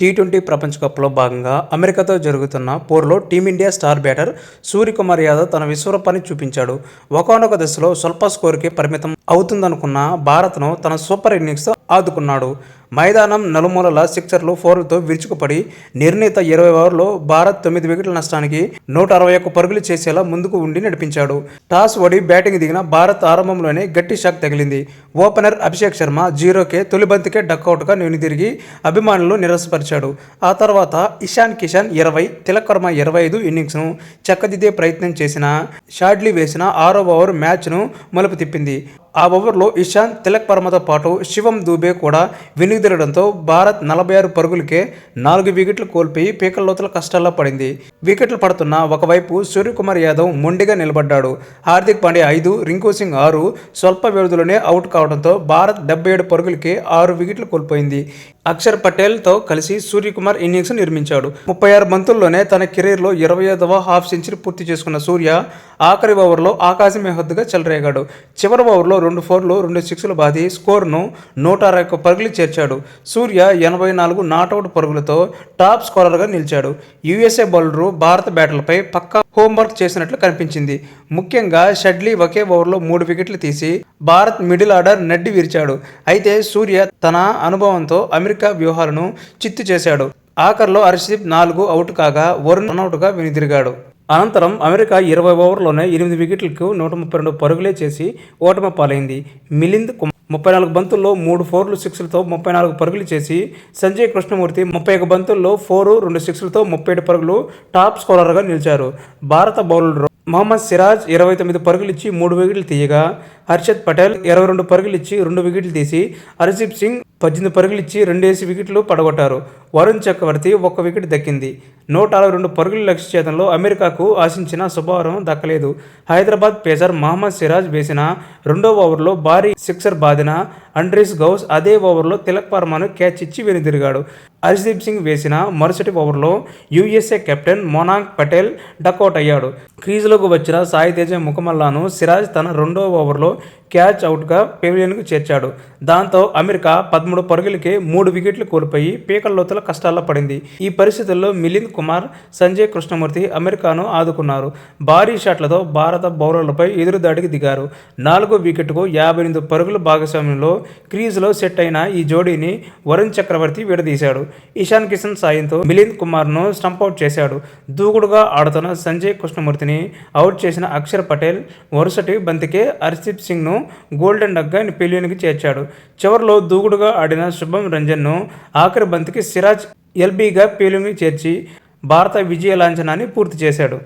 T20 ప్రపంచ కప్లో భాగంగా అమెరికాతో జరుగుతున్న పోరులో team India star batter Suryakumar Yadav తన విశ్వరూపాన్ని చూపించాడు. ఒకానొక దశలో స్వల్ప స్కోరుకే పరిమితం అవుతుందనుకున్న భారత్ను తన సూపర్ ఇన్నింగ్స్తో ఆదుకున్నాడు. మైదానం నలుమూలల సిక్సర్లు, ఫోర్లతో విరుచుకుపడి నిర్ణీత 20 ఓవర్లో భారత్ 9 వికెట్ల నష్టానికి 161 పరుగులు చేసేలా ముందుకు ఉండి నడిపించాడు. టాస్ ఓడి బ్యాటింగ్ దిగిన భారత్ ఆరంభంలోనే గట్టి షాక్ తగిలింది. ఓపెనర్ అభిషేక్ శర్మ 0కే తొలి బంతికే డకౌట్గా వెనుదిరిగి అభిమానులు నిరాశపరిచాడు. ఆ తర్వాత ఇషాన్ కిషన్ 20, తిలక్ వర్మ 25 ఇన్నింగ్స్ను చక్కదిద్దే ప్రయత్నం చేసిన షాడ్లీ వేసిన 6వ ఓవర్ మ్యాచ్ను మలుపు తిప్పింది. ఆ ఓవర్లో ఇషాన్, తిలక్ వర్మతో పాటు శివం దూబే కూడా వెనుదిరగడంతో భారత్ 46 పరుగులకే 4 వికెట్లు కోల్పోయి పీకల్లోతుల కష్టాల్లో పడింది. వికెట్లు పడుతున్న ఒకవైపు సూర్యకుమార్ యాదవ్ మొండిగా నిలబడ్డాడు. హార్దిక్ పాండ్యా 5, రింకు సింగ్ 6 స్వల్ప వ్యవధిలోనే అవుట్ కావడంతో భారత్ 77 పరుగులకే 6 వికెట్లు కోల్పోయింది. అక్షర్ పటేల్తో కలిసి సూర్యకుమార్ ఇన్నింగ్స్ నిర్మించాడు. 36 బంతుల్లోనే తన కెరీర్లో 25వ హాఫ్ సెంచరీ పూర్తి చేసుకున్న సూర్య ఆఖరి ఓవర్లో ఆకాశమే హద్దుగా చెలరేగాడు. చివరి ఓవర్లో 2 4లు 2 6లు బాది స్కోరును 161 పరుగులు చేర్చాడు. సూర్య 84 నాటౌట్ పరుగులతో టాప్ స్కోరర్గా నిలిచాడు. యుఎస్ఏ బౌలర్లు భారత బ్యాటర్లపై పక్కా హోంవర్క్ చేసినట్లు కనిపించింది. ముఖ్యంగా షడ్లీ ఒకే ఓవర్లో 3 వికెట్లు తీసి భారత్ మిడిల్ ఆర్డర్ నడ్డి విరిచాడు. అయితే సూర్య తన అనుభవంతో అమెరికా వ్యూహాలను చిత్తు చేశాడు. ఆఖర్లో హర్షదీప్ 4 అవుట్ కాగా వరుణ్ రనౌట్గా వెనుదిరిగాడు. అనంతరం అమెరికా 20 ఓవర్లోనే 8 వికెట్లకు 132 పరుగులే చేసి ఓటమి పాలైంది. మిలింద్ 34 బంతుల్లో 3 4లు 6లతో 34 పరుగులు చేసి సంజయ్ కృష్ణమూర్తి 31 బంతుల్లో 4, 2 6లతో 37 పరుగులు టాప్ స్కోరర్గా నిలిచారు. భారత బౌలర్లు మహమ్మద్ సిరాజ్ 29 పరుగులు ఇచ్చి 3 వికెట్లు తీయగా, హర్షద్ పటేల్ 22 పరుగులు ఇచ్చి 2 వికెట్లు తీసి, హర్షదీప్ సింగ్ 18 పరుగులు ఇచ్చి 2 వికెట్లు పడగొట్టారు. వరుణ్ చక్రవర్తి 1 వికెట్ దక్కింది. 162 పరుగుల లక్ష్య ఛేదనలో అమెరికాకు ఆశించిన శుభవారం దక్కలేదు. హైదరాబాద్ పేసర్ మహమ్మద్ సిరాజ్ వేసిన 2వ ఓవర్లో భారీ సిక్సర్ బాదిన అండ్రీస్ గౌస్ అదే ఓవర్లో తిలక్ వర్మను క్యాచ్ ఇచ్చి వెనుదిరిగాడు. హర్షదీప్ సింగ్ వేసిన మరుసటి ఓవర్లో USA captain Monank Patel duck out అయ్యాడు. క్రీజులోకి వచ్చిన సాయితేజ ముఖమల్లాను సిరాజ్ తన 2వ ఓవర్లో క్యాచ్ అవుట్గా పెవిలియన్కు చేర్చాడు. దాంతో అమెరికా 13 పరుగులకే 3 వికెట్లు కోల్పోయి పీకల్లోతుల కష్టాల్లో పడింది. ఈ పరిస్థితుల్లో మిలింద్ కుమార్, సంజయ్ కృష్ణమూర్తి అమెరికాను ఆదుకున్నారు. భారీ షాట్లతో భారత బౌలర్లపై ఎదురుదాడికి దిగారు. 4వ వికెట్కు 58 పరుగుల భాగస్వామ్యంలో క్రీజులో సెట్ అయిన ఈ జోడీని వరుణ్ చక్రవర్తి విడదీశాడు. ఇషాన్ కిషన్ సాయంతో మిలింద్ కుమార్ను స్టంపౌట్ చేశాడు. దూకుడుగా ఆడుతున్న సంజయ్ కృష్ణమూర్తిని అవుట్ చేసిన అక్షర్ పటేల్ వరుసటి బంతికే హర్షదీప్ సింగ్ను గోల్డెన్ డక్గా పెవిలియన్కి చేర్చాడు. చివరిలో దూకుడుగా ఆడిన శుభం రంజన్ను ఆఖరి బంతికి సిరాజ్ ఎల్బీగా పెవిలియన్కి చేర్చి భారత విజయ లాంఛనాన్ని పూర్తి చేశాడు.